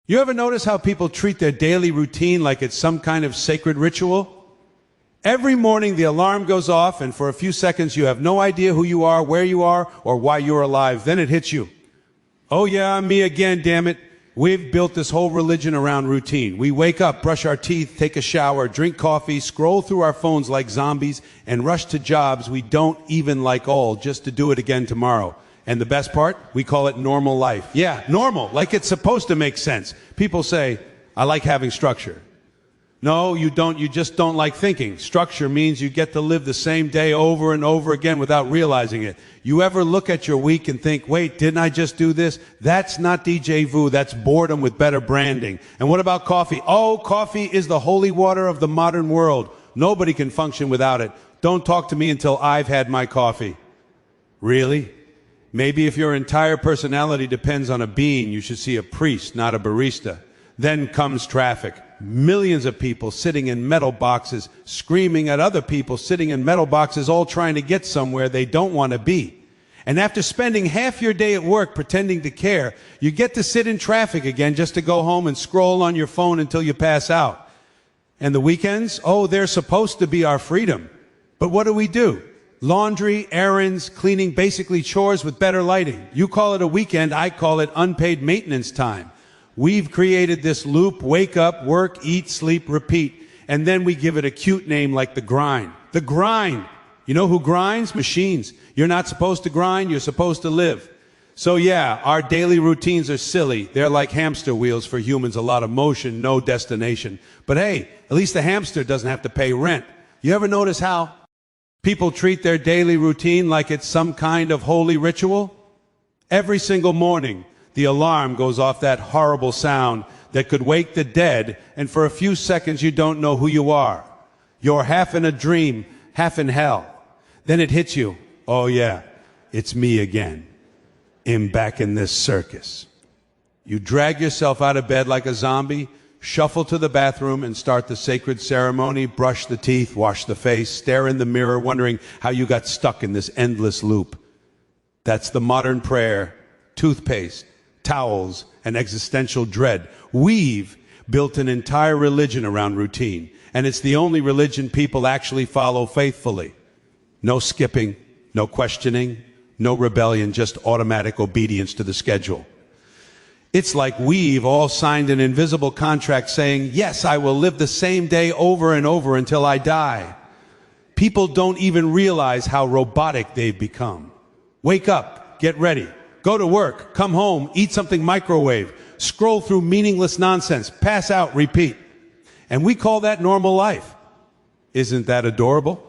You ever notice how people treat their daily routine like it's some kind of sacred ritual? Every morning the alarm goes off, and for a few seconds you have no idea who you are, where you are, or why you're alive. Then it hits you. Oh yeah, me again, damn it. We've built this whole religion around routine. We wake up, brush our teeth, take a shower, drink coffee, scroll through our phones like zombies, and rush to jobs we don't even like all just to do it again tomorrow. And the best part? We call it normal life. Yeah, normal, like it's supposed to make sense. People say, I like having structure. No, you don't. You just don't like thinking. Structure means you get to live the same day over and over again without realizing it. You ever look at your week and think, wait, didn't I just do this? That's not déjà vu. That's boredom with better branding. And what about coffee? Oh, coffee is the holy water of the modern world. Nobody can function without it. Don't talk to me until I've had my coffee. Really? Maybe if your entire personality depends on a bean, you should see a priest, not a barista. Then comes traffic. Millions of people sitting in metal boxes, screaming at other people sitting in metal boxes, all trying to get somewhere they don't want to be. And after spending half your day at work pretending to care, you get to sit in traffic again just to go home and scroll on your phone until you pass out. And the weekends? Oh, they're supposed to be our freedom. But what do? Laundry, errands, cleaning, basically chores with better lighting. You call it a weekend, I call it unpaid maintenance time. We've created this loop: wake up, work, eat, sleep, repeat. And then we give it a cute name like the grind. The grind. You know who grinds? Machines. You're not supposed to grind, you're supposed to live. So yeah, our daily routines are silly. They're like hamster wheels for humans, a lot of motion, no destination. But hey, at least the hamster doesn't have to pay rent. You ever notice how people treat their daily routine like it's some kind of holy ritual? Every single morning, the alarm goes off, that horrible sound that could wake the dead, and for a few seconds you don't know who you are. You're half in a dream, half in hell. Then it hits you. Oh yeah, it's me again. I'm back in this circus. You drag yourself out of bed like a zombie, shuffle to the bathroom and start the sacred ceremony, brush the teeth, wash the face, stare in the mirror, wondering how you got stuck in this endless loop. That's the modern prayer: toothpaste, towels, and existential dread. We've built an entire religion around routine, and it's the only religion people actually follow faithfully. No skipping, no questioning, no rebellion, just automatic obedience to the schedule. It's like we've all signed an invisible contract saying, yes, I will live the same day over and over until I die. People don't even realize how robotic they've become. Wake up, get ready, go to work, come home, eat something microwave, scroll through meaningless nonsense, pass out, repeat. And we call that normal life. Isn't that adorable?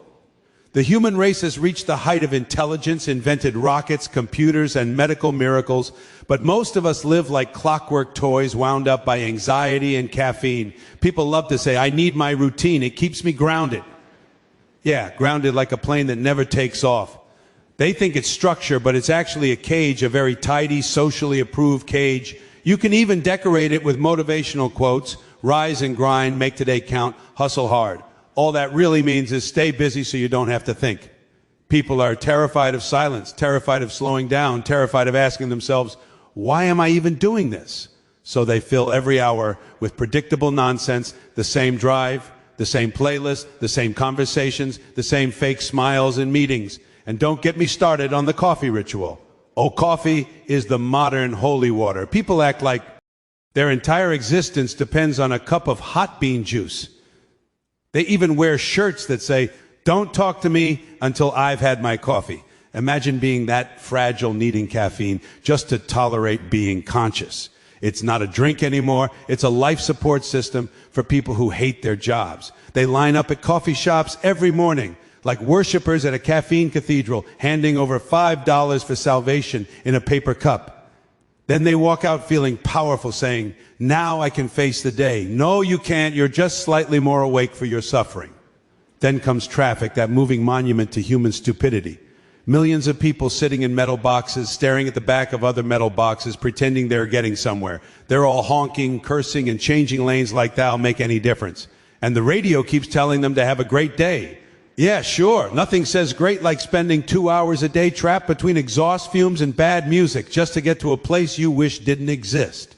The human race has reached the height of intelligence, invented rockets, computers, and medical miracles, but most of us live like clockwork toys wound up by anxiety and caffeine. People love to say, I need my routine, it keeps me grounded. Yeah, grounded like a plane that never takes off. They think it's structure, but it's actually a cage, a very tidy, socially approved cage. You can even decorate it with motivational quotes: rise and grind, make today count, hustle hard. All that really means is stay busy so you don't have to think. People are terrified of silence, terrified of slowing down, terrified of asking themselves, why am I even doing this? So they fill every hour with predictable nonsense, the same drive, the same playlist, the same conversations, the same fake smiles in meetings. And don't get me started on the coffee ritual. Oh, coffee is the modern holy water. People act like their entire existence depends on a cup of hot bean juice. They even wear shirts that say, don't talk to me until I've had my coffee. Imagine being that fragile, needing caffeine just to tolerate being conscious. It's not a drink anymore. It's a life support system for people who hate their jobs. They line up at coffee shops every morning, like worshipers at a caffeine cathedral, handing over $5 for salvation in a paper cup. Then they walk out feeling powerful, saying, now I can face the day. No, you can't. You're just slightly more awake for your suffering. Then comes traffic, that moving monument to human stupidity. Millions of people sitting in metal boxes, staring at the back of other metal boxes, pretending they're getting somewhere. They're all honking, cursing, and changing lanes like that'll make any difference. And the radio keeps telling them to have a great day. Yeah, sure. Nothing says great like spending 2 hours a day trapped between exhaust fumes and bad music just to get to a place you wish didn't exist.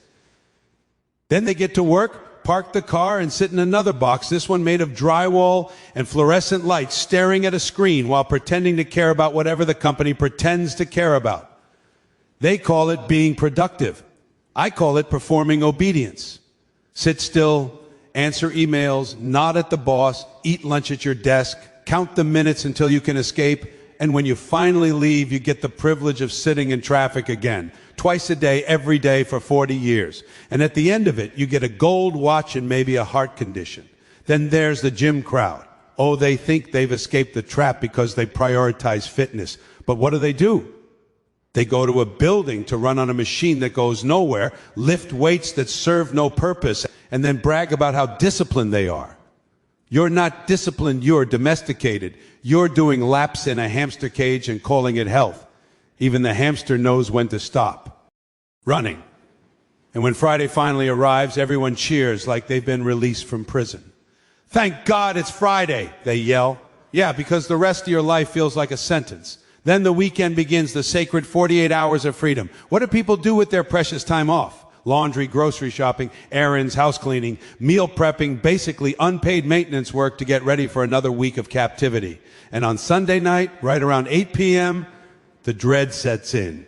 Then they get to work, park the car, and sit in another box, this one made of drywall and fluorescent lights, staring at a screen while pretending to care about whatever the company pretends to care about. They call it being productive. I call it performing obedience. Sit still, answer emails, nod at the boss, eat lunch at your desk, count the minutes until you can escape, and when you finally leave, you get the privilege of sitting in traffic again, twice a day, every day for 40 years. And at the end of it, you get a gold watch and maybe a heart condition. Then there's the gym crowd. Oh, they think they've escaped the trap because they prioritize fitness. But what do? They go to a building to run on a machine that goes nowhere, lift weights that serve no purpose, and then brag about how disciplined they are. You're not disciplined, you're domesticated. You're doing laps in a hamster cage and calling it health. Even the hamster knows when to stop. Running. And when Friday finally arrives, everyone cheers like they've been released from prison. Thank God it's Friday, they yell. Yeah, because the rest of your life feels like a sentence. Then the weekend begins, the sacred 48 hours of freedom. What do people do with their precious time off? Laundry, grocery shopping, errands, house cleaning, meal prepping, basically unpaid maintenance work to get ready for another week of captivity. And on Sunday night, right around 8 p.m., the dread sets in.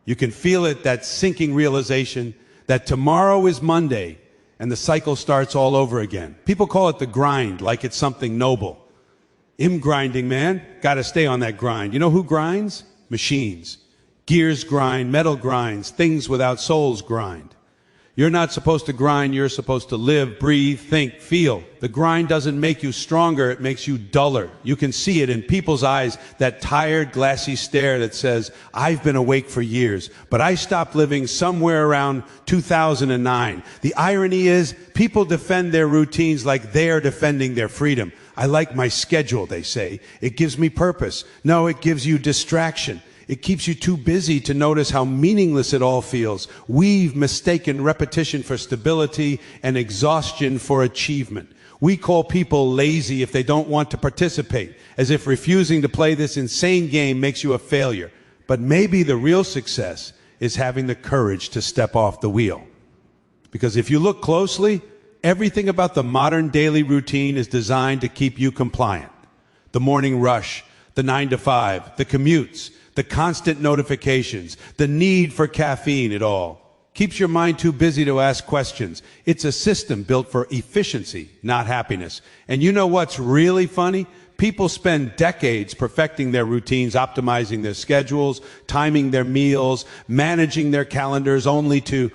You can feel it, that sinking realization that tomorrow is Monday and the cycle starts all over again. People call it the grind, like it's something noble. I'm grinding, man. Got to stay on that grind. You know who grinds? Machines. Gears grind, metal grinds, things without souls grind. You're not supposed to grind, you're supposed to live, breathe, think, feel. The grind doesn't make you stronger, it makes you duller. You can see it in people's eyes, that tired, glassy stare that says, I've been awake for years, but I stopped living somewhere around 2009. The irony is, people defend their routines like they're defending their freedom. I like my schedule, they say. It gives me purpose. No, it gives you distraction. It keeps you too busy to notice how meaningless it all feels. We've mistaken repetition for stability and exhaustion for achievement. We call people lazy if they don't want to participate, as if refusing to play this insane game makes you a failure. But maybe the real success is having the courage to step off the wheel. Because if you look closely, everything about the modern daily routine is designed to keep you compliant. The morning rush, the 9 to 5, the commutes, the constant notifications, the need for caffeine, it all keeps your mind too busy to ask questions. It's a system built for efficiency, not happiness. And you know what's really funny? People spend decades perfecting their routines, optimizing their schedules, timing their meals, managing their calendars, only to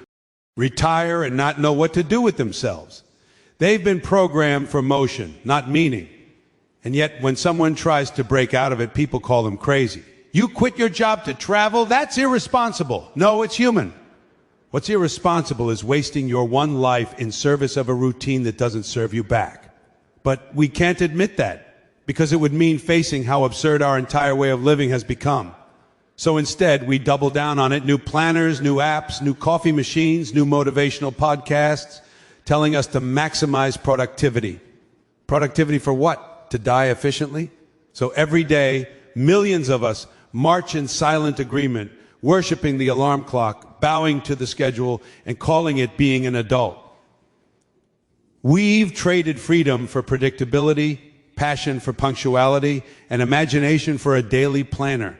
retire and not know what to do with themselves. They've been programmed for motion, not meaning. And yet, when someone tries to break out of it, people call them crazy. You quit your job to travel? That's irresponsible. No, it's human. What's irresponsible is wasting your one life in service of a routine that doesn't serve you back. But we can't admit that, because it would mean facing how absurd our entire way of living has become. So instead, we double down on it. New planners, new apps, new coffee machines, new motivational podcasts, telling us to maximize productivity. Productivity for what? To die efficiently? So every day, millions of us march in silent agreement, worshiping the alarm clock, bowing to the schedule, and calling it being an adult. We've traded freedom for predictability, passion for punctuality, and imagination for a daily planner.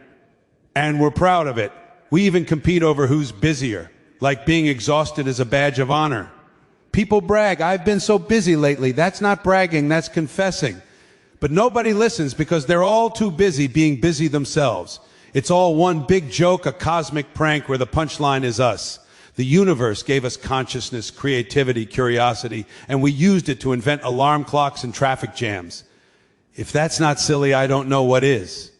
And we're proud of it. We even compete over who's busier, like being exhausted is a badge of honor. People brag, I've been so busy lately. That's not bragging, that's confessing. But nobody listens because they're all too busy being busy themselves. It's all one big joke, a cosmic prank where the punchline is us. The universe gave us consciousness, creativity, curiosity, and we used it to invent alarm clocks and traffic jams. If that's not silly, I don't know what is.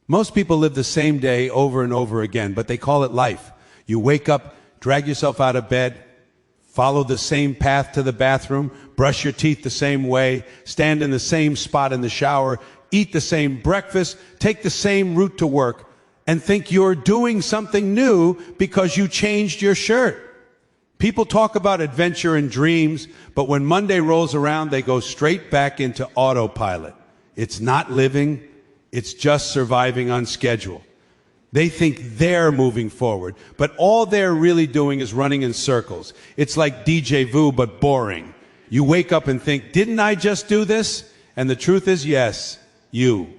Most people live the same day over and over again, but they call it life. You wake up, drag yourself out of bed, follow the same path to the bathroom, brush your teeth the same way, stand in the same spot in the shower, eat the same breakfast, take the same route to work, and think you're doing something new because you changed your shirt. People talk about adventure and dreams, but when Monday rolls around, they go straight back into autopilot. It's not living, it's just surviving on schedule. They think they're moving forward, but all they're really doing is running in circles. It's like déjà vu, but boring. You wake up and think, didn't I just do this? And the truth is, yes, you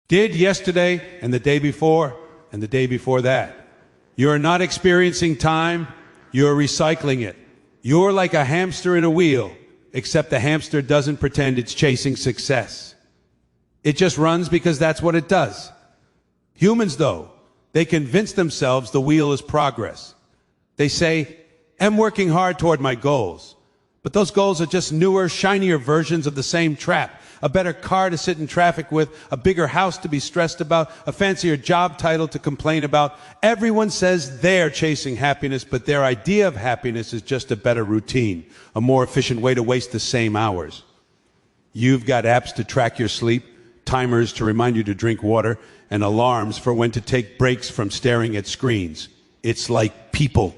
did yesterday and the day before and the day before that. You're not experiencing time, you're recycling it. You're like a hamster in a wheel, except the hamster doesn't pretend it's chasing success. It just runs because that's what it does. Humans, though, they convince themselves the wheel is progress. They say, I'm working hard toward my goals. But those goals are just newer, shinier versions of the same trap. A better car to sit in traffic with, a bigger house to be stressed about, a fancier job title to complain about. Everyone says they're chasing happiness, but their idea of happiness is just a better routine, a more efficient way to waste the same hours. You've got apps to track your sleep, timers to remind you to drink water, and alarms for when to take breaks from staring at screens. It's like people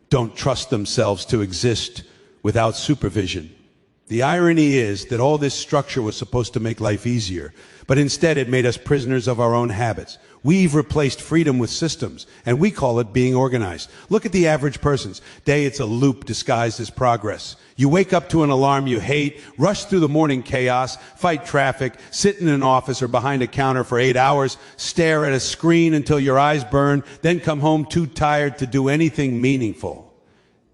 don't trust themselves to exist without supervision. The irony is that all this structure was supposed to make life easier, but instead it made us prisoners of our own habits. We've replaced freedom with systems, and we call it being organized. Look at the average person's day. It's a loop disguised as progress. You wake up to an alarm you hate, rush through the morning chaos, fight traffic, sit in an office or behind a counter for 8 hours, stare at a screen until your eyes burn, then come home too tired to do anything meaningful.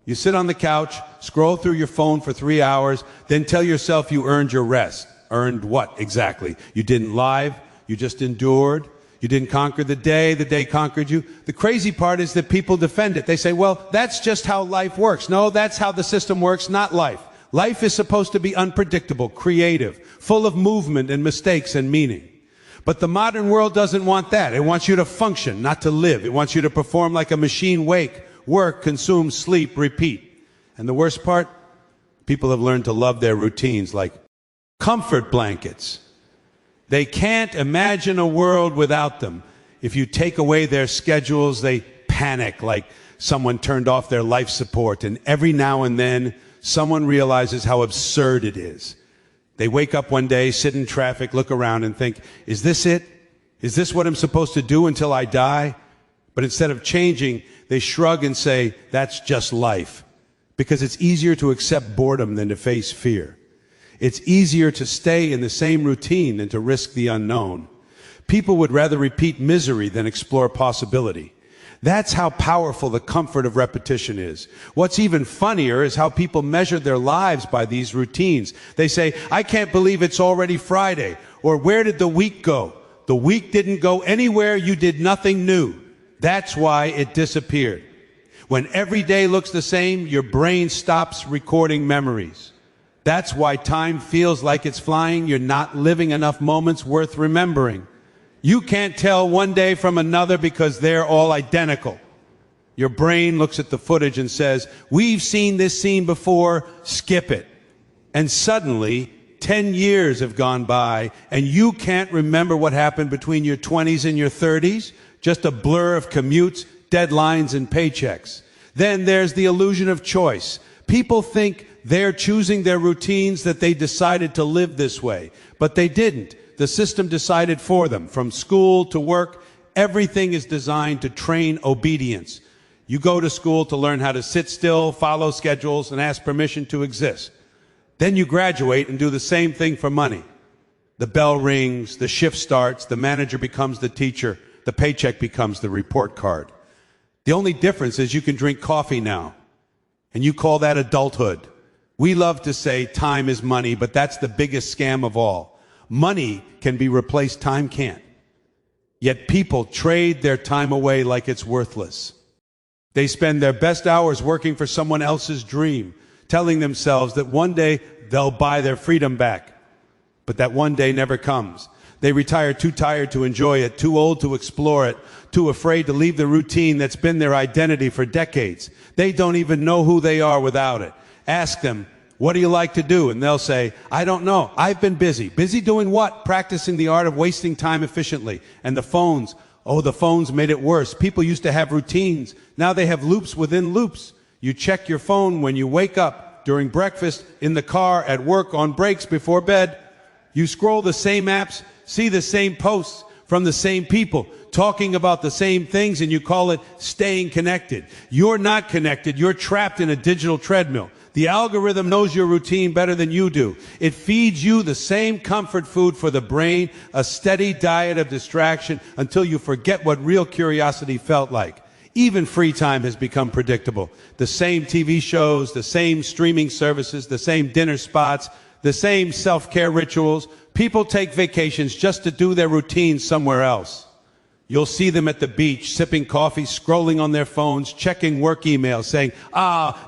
You sit on the couch, scroll through your phone for 3 hours, then tell yourself you earned your rest. Earned what exactly? You didn't live, you just endured. You didn't conquer the day conquered you. The crazy part is that people defend it. They say, well, that's just how life works. No, that's how the system works, not life. Life is supposed to be unpredictable, creative, full of movement and mistakes and meaning. But the modern world doesn't want that. It wants you to function, not to live. It wants you to perform like a machine, wake, work, consume, sleep, repeat. And the worst part? People have learned to love their routines like comfort blankets. They can't imagine a world without them. If you take away their schedules, they panic like someone turned off their life support. And every now and then, someone realizes how absurd it is. They wake up one day, sit in traffic, look around and think, is this it? Is this what I'm supposed to do until I die? But instead of changing, they shrug and say, that's just life. Because it's easier to accept boredom than to face fear. It's easier to stay in the same routine than to risk the unknown. People would rather repeat misery than explore possibility. That's how powerful the comfort of repetition is. What's even funnier is how people measure their lives by these routines. They say, I can't believe it's already Friday. Or where did the week go? The week didn't go anywhere. You did nothing new. That's why it disappeared. When every day looks the same, your brain stops recording memories. That's why time feels like it's flying. You're not living enough moments worth remembering. You can't tell one day from another because they're all identical. Your brain looks at the footage and says, we've seen this scene before, skip it. And suddenly, 10 years have gone by, and you can't remember what happened between your 20s and your 30s, just a blur of commutes, deadlines, and paychecks. Then there's the illusion of choice. People think they're choosing their routines, that they decided to live this way. But they didn't. The system decided for them. From school to work, everything is designed to train obedience. You go to school to learn how to sit still, follow schedules, and ask permission to exist. Then you graduate and do the same thing for money. The bell rings, the shift starts, the manager becomes the teacher, the paycheck becomes the report card. The only difference is you can drink coffee now, and you call that adulthood. We love to say time is money, but that's the biggest scam of all. Money can be replaced, time can't. Yet people trade their time away like it's worthless. They spend their best hours working for someone else's dream, telling themselves that one day they'll buy their freedom back. But that one day never comes. They retire too tired to enjoy it, too old to explore it, too afraid to leave the routine that's been their identity for decades. They don't even know who they are without it. Ask them, what do you like to do? And they'll say, I don't know. I've been busy. Busy doing what? Practicing the art of wasting time efficiently. And the phones, oh, the phones made it worse. People used to have routines. Now they have loops within loops. You check your phone when you wake up, during breakfast, in the car, at work, on breaks, before bed. You scroll the same apps, see the same posts. from the same people, talking about the same things, and you call it staying connected. You're not connected. You're trapped in a digital treadmill. The algorithm knows your routine better than you do. It feeds you the same comfort food for the brain, a steady diet of distraction until you forget what real curiosity felt like. Even free time has become predictable. The same TV shows, the same streaming services, the same dinner spots, the same self-care rituals. People take vacations just to do their routines somewhere else. You'll see them at the beach, sipping coffee, scrolling on their phones, checking work emails, saying,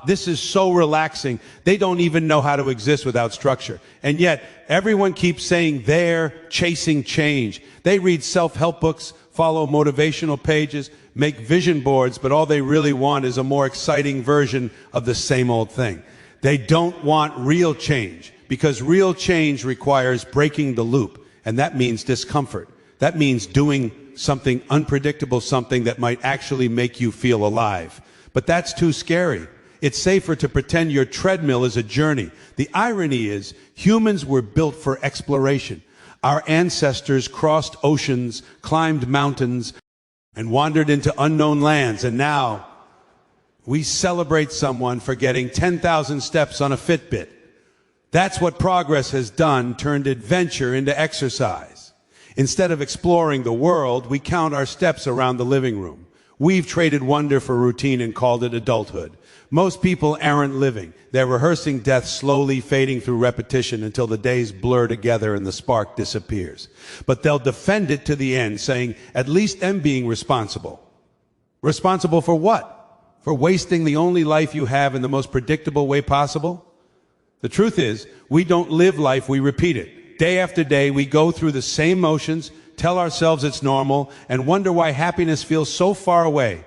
this is so relaxing. They don't even know how to exist without structure. And yet, everyone keeps saying they're chasing change. They read self-help books, follow motivational pages, make vision boards, but all they really want is a more exciting version of the same old thing. They don't want real change, because real change requires breaking the loop, and that means discomfort. That means doing something unpredictable, something that might actually make you feel alive. But that's too scary. It's safer to pretend your treadmill is a journey. The irony is, humans were built for exploration. Our ancestors crossed oceans, climbed mountains, and wandered into unknown lands, and now we celebrate someone for getting 10,000 steps on a Fitbit. That's what progress has done, turned adventure into exercise. Instead of exploring the world, we count our steps around the living room. We've traded wonder for routine and called it adulthood. Most people aren't living. They're rehearsing death, slowly fading through repetition until the days blur together and the spark disappears. But they'll defend it to the end, saying, at least I'm being responsible. Responsible for what? For wasting the only life you have in the most predictable way possible? The truth is, we don't live life, we repeat it. Day after day, we go through the same motions, tell ourselves it's normal, and wonder why happiness feels so far away.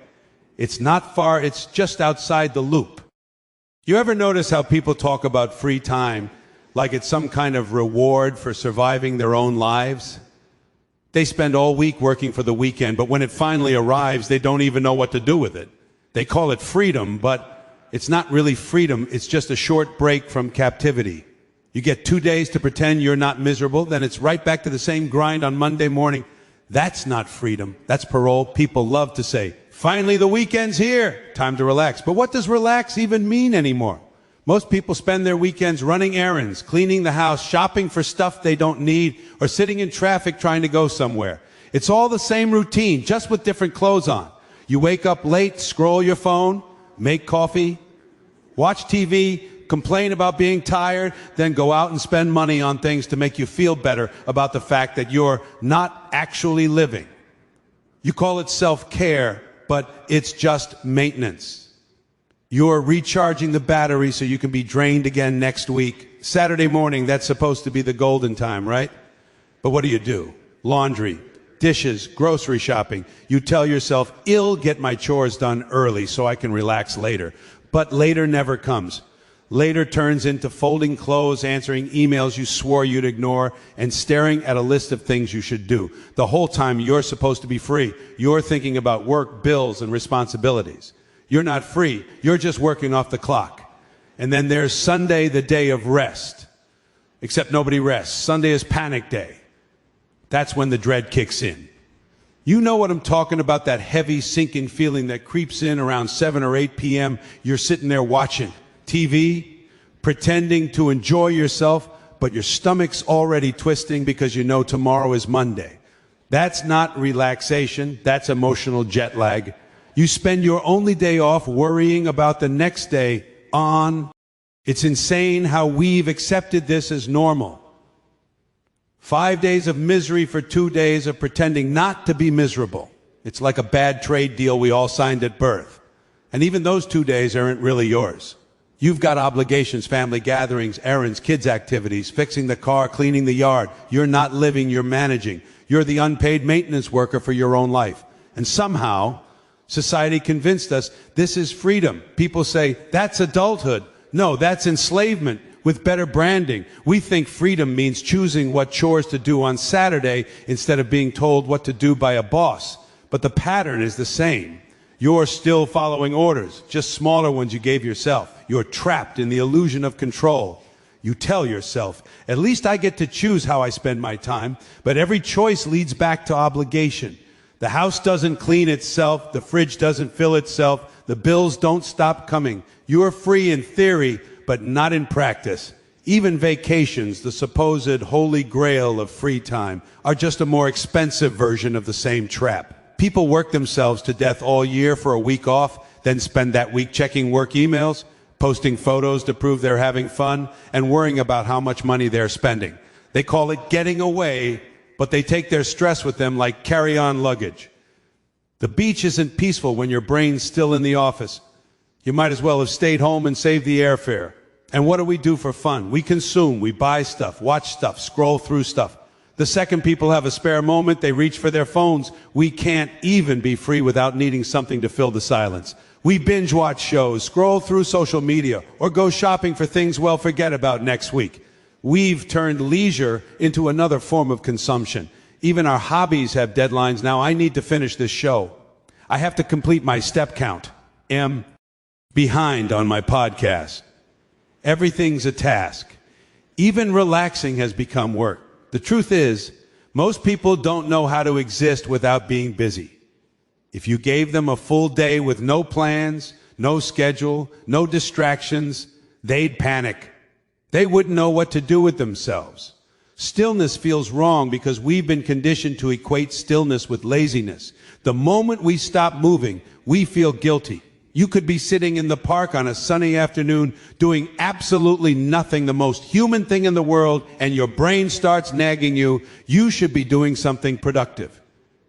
It's not far, it's just outside the loop. You ever notice how people talk about free time like it's some kind of reward for surviving their own lives? They spend all week working for the weekend, but when it finally arrives, they don't even know what to do with it. They call it freedom, but it's not really freedom, it's just a short break from captivity. You get 2 days to pretend you're not miserable, then it's right back to the same grind on Monday morning. That's not freedom, that's parole. People love to say, finally the weekend's here, time to relax. But what does relax even mean anymore? Most people spend their weekends running errands, cleaning the house, shopping for stuff they don't need, or sitting in traffic trying to go somewhere. It's all the same routine, just with different clothes on. You wake up late, scroll your phone, make coffee, watch TV, complain about being tired, then go out and spend money on things to make you feel better about the fact that you're not actually living. You call it self-care, but it's just maintenance. You're recharging the battery so you can be drained again next week. Saturday morning, that's supposed to be the golden time, right? But what do? Laundry, dishes, grocery shopping. You tell yourself, I'll get my chores done early so I can relax later. But later never comes. Later turns into folding clothes, answering emails you swore you'd ignore, and staring at a list of things you should do. The whole time you're supposed to be free. You're thinking about work, bills, and responsibilities. You're not free. You're just working off the clock. And then there's Sunday, the day of rest. Except nobody rests. Sunday is panic day. That's when the dread kicks in. You know what I'm talking about, that heavy, sinking feeling that creeps in around 7 or 8 p.m. You're sitting there watching TV, pretending to enjoy yourself, but your stomach's already twisting because you know tomorrow is Monday. That's not relaxation, that's emotional jet lag. You spend your only day off worrying about the next day on. It's insane how we've accepted this as normal. 5 days of misery for 2 days of pretending not to be miserable. It's like a bad trade deal we all signed at birth. And even those 2 days aren't really yours. You've got obligations, family gatherings, errands, kids' activities, fixing the car, cleaning the yard. You're not living, you're managing. You're the unpaid maintenance worker for your own life. And somehow, society convinced us this is freedom. People say, that's adulthood. No, that's enslavement. With better branding, we think freedom means choosing what chores to do on Saturday instead of being told what to do by a boss. But the pattern is the same. You're still following orders, just smaller ones you gave yourself. You're trapped in the illusion of control. You tell yourself, at least I get to choose how I spend my time, but every choice leads back to obligation. The house doesn't clean itself, the fridge doesn't fill itself, the bills don't stop coming. You are free in theory, but not in practice. Even vacations, the supposed holy grail of free time, are just a more expensive version of the same trap. People work themselves to death all year for a week off, then spend that week checking work emails, posting photos to prove they're having fun, and worrying about how much money they're spending. They call it getting away, but they take their stress with them like carry-on luggage. The beach isn't peaceful when your brain's still in the office. You might as well have stayed home and saved the airfare. And what do we do for fun? We consume, we buy stuff, watch stuff, scroll through stuff. The second people have a spare moment, they reach for their phones. We can't even be free without needing something to fill the silence. We binge watch shows, scroll through social media, or go shopping for things we'll forget about next week. We've turned leisure into another form of consumption. Even our hobbies have deadlines now. I need to finish this show. I have to complete my step count. Am behind on my podcast. Everything's a task. Even relaxing has become work. The truth is, most people don't know how to exist without being busy. If you gave them a full day with no plans, no schedule, no distractions, they'd panic. They wouldn't know what to do with themselves. Stillness feels wrong because we've been conditioned to equate stillness with laziness. The moment we stop moving, we feel guilty. You could be sitting in the park on a sunny afternoon doing absolutely nothing, the most human thing in the world, and your brain starts nagging you. You should be doing something productive.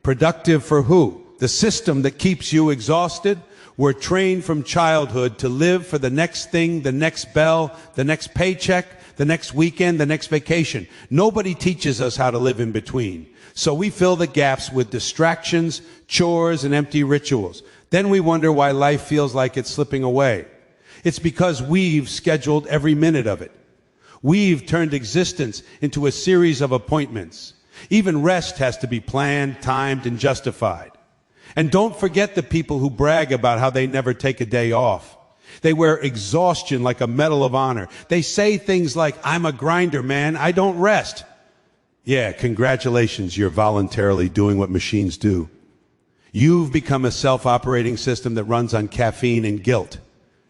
Productive for who? The system that keeps you exhausted? We're trained from childhood to live for the next thing, the next bell, the next paycheck, the next weekend, the next vacation. Nobody teaches us how to live in between. So we fill the gaps with distractions, chores, and empty rituals. Then we wonder why life feels like it's slipping away. It's because we've scheduled every minute of it. We've turned existence into a series of appointments. Even rest has to be planned, timed, and justified. And don't forget the people who brag about how they never take a day off. They wear exhaustion like a medal of honor. They say things like, I'm a grinder, man. I don't rest. Yeah, congratulations. You're voluntarily doing what machines do. You've become a self-operating system that runs on caffeine and guilt.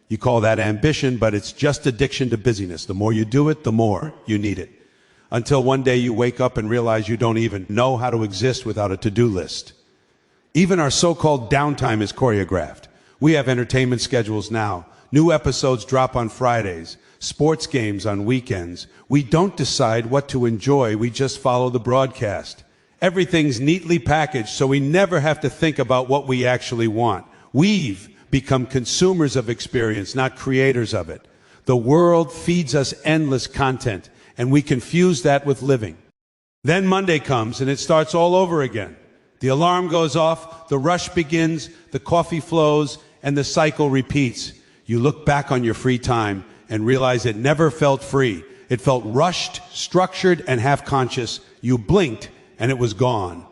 You call that ambition, but it's just addiction to busyness. The more you do it, the more you need it. Until one day you wake up and realize you don't even know how to exist without a to-do list. Even our so-called downtime is choreographed. We have entertainment schedules now. New episodes drop on Fridays. Sports games on weekends. We don't decide what to enjoy. We just follow the broadcast. Everything's neatly packaged, so we never have to think about what we actually want. We've become consumers of experience, not creators of it. The world feeds us endless content, and we confuse that with living. Then Monday comes, and it starts all over again. The alarm goes off, the rush begins, the coffee flows, and the cycle repeats. You look back on your free time and realize it never felt free. It felt rushed, structured, and half-conscious. You blinked, and it was gone.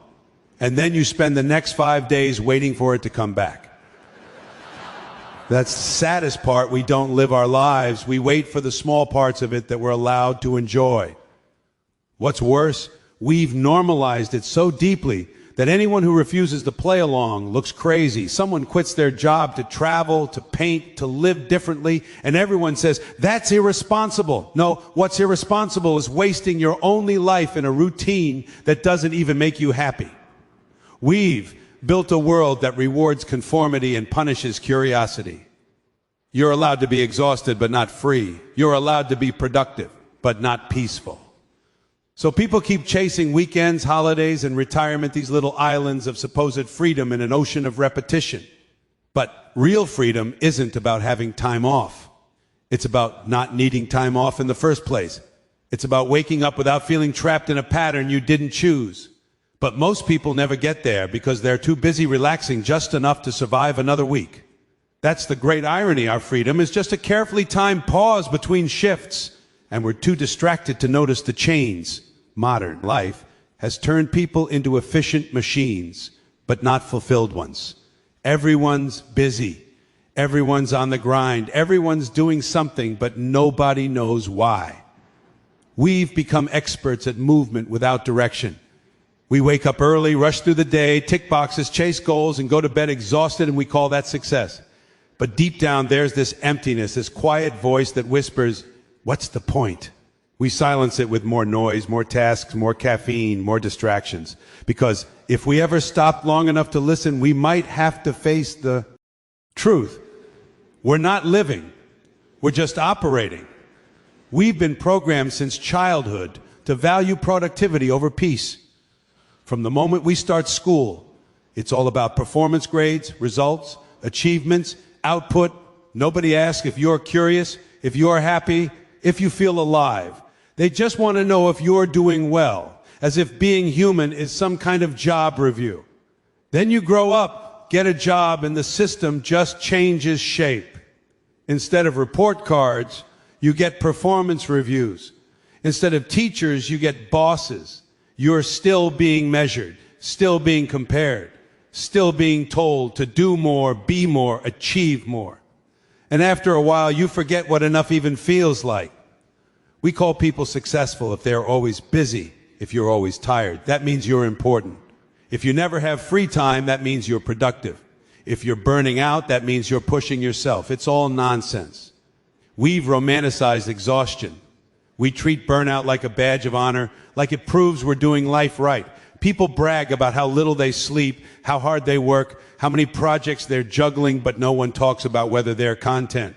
And then you spend the next 5 days waiting for it to come back. That's the saddest part. We don't live our lives. We wait for the small parts of it that we're allowed to enjoy. What's worse, we've normalized it so deeply that anyone who refuses to play along looks crazy. Someone quits their job to travel, to paint, to live differently, and everyone says, that's irresponsible. No, what's irresponsible is wasting your only life in a routine that doesn't even make you happy. We've built a world that rewards conformity and punishes curiosity. You're allowed to be exhausted but not free. You're allowed to be productive but not peaceful. So people keep chasing weekends, holidays, and retirement, these little islands of supposed freedom in an ocean of repetition. But real freedom isn't about having time off. It's about not needing time off in the first place. It's about waking up without feeling trapped in a pattern you didn't choose. But most people never get there because they're too busy relaxing just enough to survive another week. That's the great irony. Our freedom is just a carefully timed pause between shifts. And we're too distracted to notice the chains. Modern life has turned people into efficient machines, but not fulfilled ones. Everyone's busy. Everyone's on the grind. Everyone's doing something, but nobody knows why. We've become experts at movement without direction. We wake up early, rush through the day, tick boxes, chase goals, and go to bed exhausted, and we call that success. But deep down, there's this emptiness, this quiet voice that whispers, "What's the point?" We silence it with more noise, more tasks, more caffeine, more distractions. Because if we ever stop long enough to listen, we might have to face the truth. We're not living. We're just operating. We've been programmed since childhood to value productivity over peace. From the moment we start school, it's all about performance grades, results, achievements, output. Nobody asks if you're curious, if you're happy, if you feel alive. They just want to know if you're doing well, as if being human is some kind of job review. Then you grow up, get a job, and the system just changes shape. Instead of report cards, you get performance reviews. Instead of teachers, you get bosses. You're still being measured, still being compared, still being told to do more, be more, achieve more. And after a while, you forget what enough even feels like. We call people successful if they're always busy, if you're always tired. That means you're important. If you never have free time, that means you're productive. If you're burning out, that means you're pushing yourself. It's all nonsense. We've romanticized exhaustion. We treat burnout like a badge of honor, like it proves we're doing life right. People brag about how little they sleep, how hard they work, how many projects they're juggling, but no one talks about whether they're content.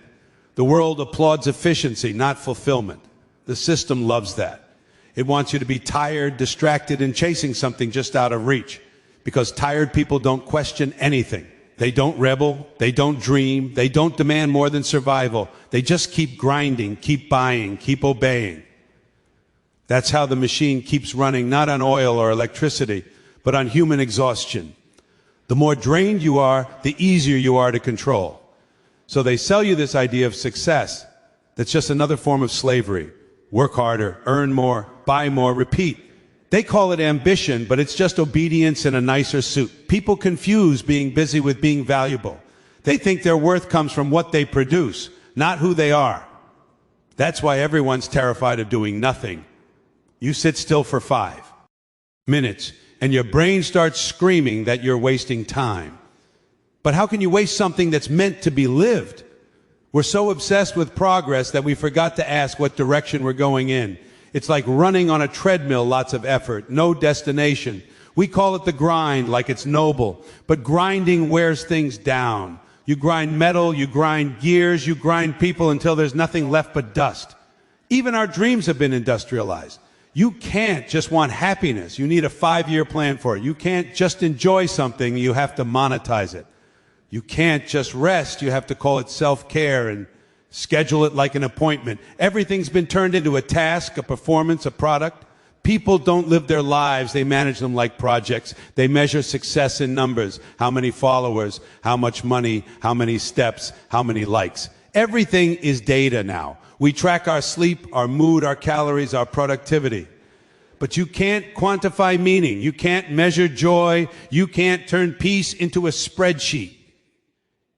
The world applauds efficiency, not fulfillment. The system loves that. It wants you to be tired, distracted, and chasing something just out of reach. Because tired people don't question anything. They don't rebel, they don't dream, they don't demand more than survival. They just keep grinding, keep buying, keep obeying. That's how the machine keeps running, not on oil or electricity, but on human exhaustion. The more drained you are, the easier you are to control. So they sell you this idea of success that's just another form of slavery. Work harder, earn more, buy more, repeat. They call it ambition, but it's just obedience in a nicer suit. People confuse being busy with being valuable. They think their worth comes from what they produce, not who they are. That's why everyone's terrified of doing nothing. You sit still for 5 minutes, and your brain starts screaming that you're wasting time. But how can you waste something that's meant to be lived? We're so obsessed with progress that we forgot to ask what direction we're going in. It's like running on a treadmill, lots of effort, no destination. We call it the grind, like it's noble, but grinding wears things down. You grind metal, you grind gears, you grind people until there's nothing left but dust. Even our dreams have been industrialized. You can't just want happiness. You need a 5-year plan for it. You can't just enjoy something. You have to monetize it. You can't just rest. You have to call it self-care and schedule it like an appointment. Everything's been turned into a task, a performance, a product. People don't live their lives. They manage them like projects. They measure success in numbers. How many followers, how much money, how many steps, how many likes. Everything is data now. We track our sleep, our mood, our calories, our productivity. But you can't quantify meaning. You can't measure joy. You can't turn peace into a spreadsheet.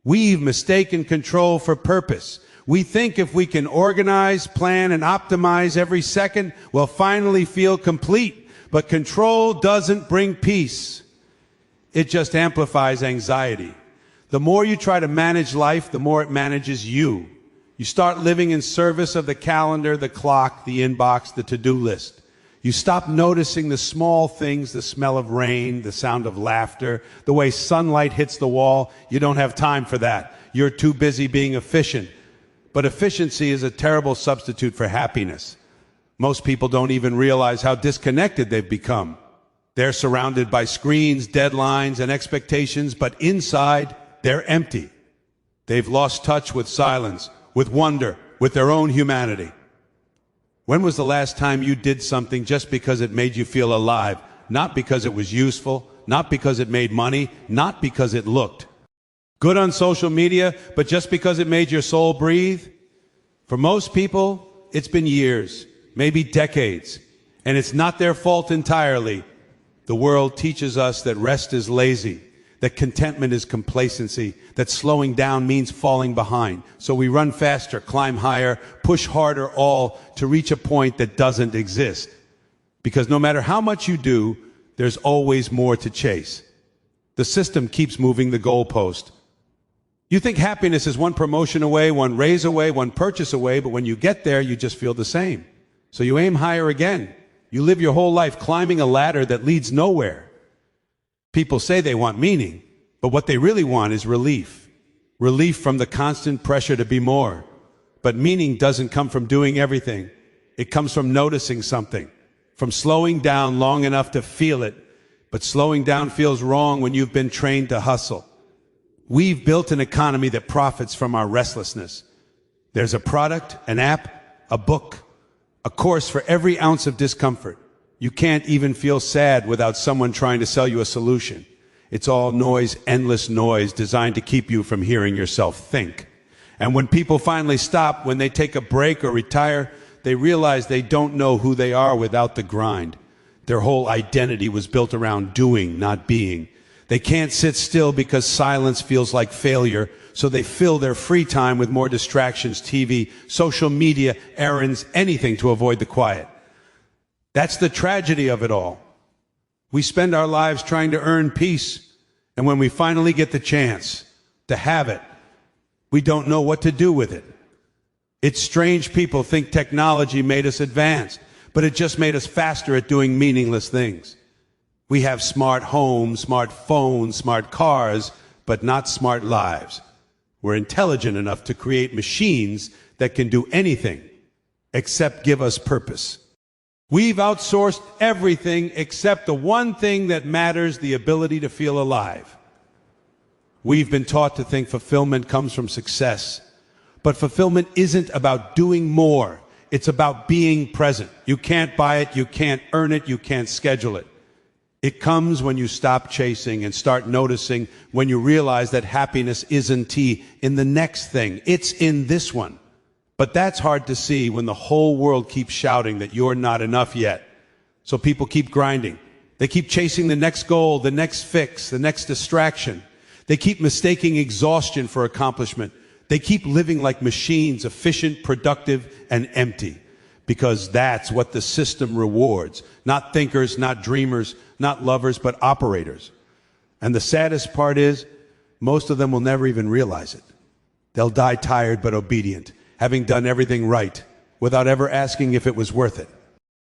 We've mistaken control for purpose. We think if we can organize, plan, and optimize every second, we'll finally feel complete. But control doesn't bring peace. It just amplifies anxiety. The more you try to manage life, the more it manages you. You start living in service of the calendar, the clock, the inbox, the to-do list. You stop noticing the small things, the smell of rain, the sound of laughter, the way sunlight hits the wall. You don't have time for that. You're too busy being efficient. But efficiency is a terrible substitute for happiness. Most people don't even realize how disconnected they've become. They're surrounded by screens, deadlines, and expectations, but inside, they're empty. They've lost touch with silence, with wonder, with their own humanity. When was the last time you did something just because it made you feel alive, not because it was useful, not because it made money, not because it looked good on social media, but just because it made your soul breathe? For most people, it's been years, maybe decades, and it's not their fault entirely. The world teaches us that rest is lazy, that contentment is complacency, that slowing down means falling behind. So we run faster, climb higher, push harder, all to reach a point that doesn't exist. Because no matter how much you do, there's always more to chase. The system keeps moving the goalpost. You think happiness is one promotion away, one raise away, one purchase away, but when you get there, you just feel the same. So you aim higher again. You live your whole life climbing a ladder that leads nowhere. People say they want meaning, but what they really want is relief. Relief from the constant pressure to be more. But meaning doesn't come from doing everything. It comes from noticing something, from slowing down long enough to feel it. But slowing down feels wrong when you've been trained to hustle. We've built an economy that profits from our restlessness. There's a product, an app, a book, a course for every ounce of discomfort. You can't even feel sad without someone trying to sell you a solution. It's all noise, endless noise, designed to keep you from hearing yourself think. And when people finally stop, when they take a break or retire, they realize they don't know who they are without the grind. Their whole identity was built around doing, not being. They can't sit still because silence feels like failure, so they fill their free time with more distractions, TV, social media, errands, anything to avoid the quiet. That's the tragedy of it all. We spend our lives trying to earn peace, and when we finally get the chance to have it, we don't know what to do with it. It's strange people think technology made us advanced, but it just made us faster at doing meaningless things. We have smart homes, smart phones, smart cars, but not smart lives. We're intelligent enough to create machines that can do anything except give us purpose. We've outsourced everything except the one thing that matters, the ability to feel alive. We've been taught to think fulfillment comes from success. But fulfillment isn't about doing more. It's about being present. You can't buy it, you can't earn it, you can't schedule it. It comes when you stop chasing and start noticing, when you realize that happiness isn't in the next thing. It's in this one. But that's hard to see when the whole world keeps shouting that you're not enough yet. So people keep grinding. They keep chasing the next goal, the next fix, the next distraction. They keep mistaking exhaustion for accomplishment. They keep living like machines, efficient, productive, and empty. Because that's what the system rewards. Not thinkers, not dreamers, not lovers, but operators. And the saddest part is, most of them will never even realize it. They'll die tired but obedient, having done everything right, without ever asking if it was worth it.